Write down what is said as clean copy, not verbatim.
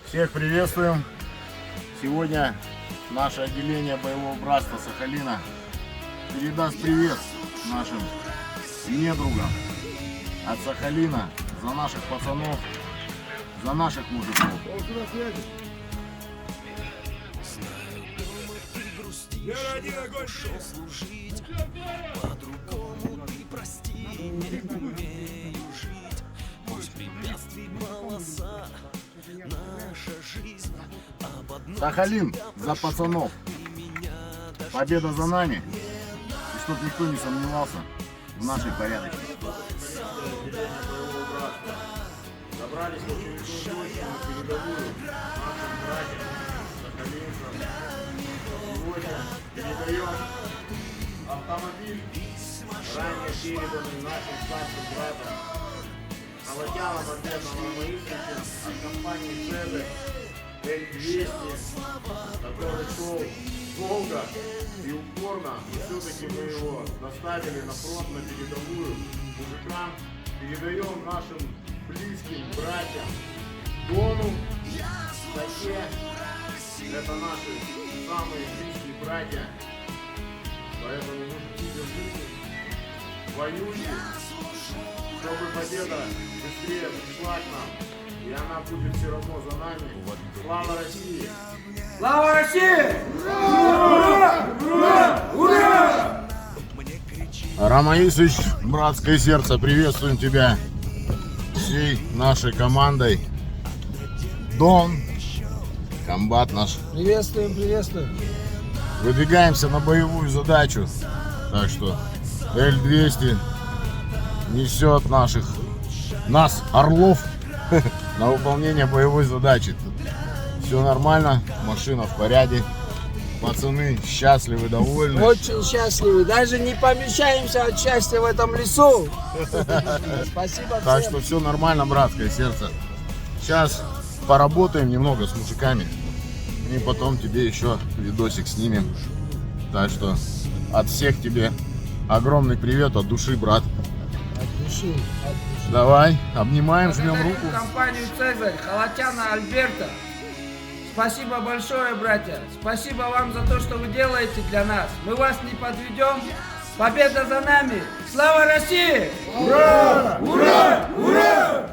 Всех приветствуем! Сегодня наше отделение боевого братства Сахалина передаст привет нашим недругам от Сахалина за наших пацанов, за наших мужиков. По-другому ты прости, не умею жить. Пусть препятствий полоса, наша жизнь об одном. Сахалин за пацанов. Победа за нами. И чтоб никто не сомневался в нашей порядочности. Собрались очень точно на передовую нашим братьям, сахалинцам. Сегодня передаем автомобиль, ранее переданный нашим старшим братом Халатяном Альбертом Ромаисовичем от компании «Цезарь» L200, который шел долго и упорно, но все-таки мы его доставили на фронт, на передовую мужикам. Передаем нашим близким братьям Дону, Сахе. Это наши самые близкие братья. Поэтому мужики, держите, воюйте, чтобы победа быстрее пришла к нам. И она будет все равно за нами. Слава России! Слава России! Ура! Ура! Ура! Ромаисович, братское сердце, приветствуем тебя всей нашей командой. Дон, комбат наш. Приветствуем, приветствуем. Выдвигаемся на боевую задачу. Так что L200 несет нас, орлов, на выполнение боевой задачи. Все нормально, машина в порядке. Пацаны счастливы, довольны. Очень счастливы. Даже не помещаемся от счастья в этом лесу. Спасибо Так всем. что все нормально, братское сердце. Сейчас поработаем немного с мужиками. И потом тебе еще видосик снимем. Так что от всех тебе огромный привет от души, брат. От души, от души. Давай, обнимаем, жмем руку. Благодарим компанию «Цезарь», Халатяна Альберта. Спасибо большое, братья. Спасибо вам за то, что вы делаете для нас. Мы вас не подведем. Победа за нами. Слава России! Ура! Ура! Ура!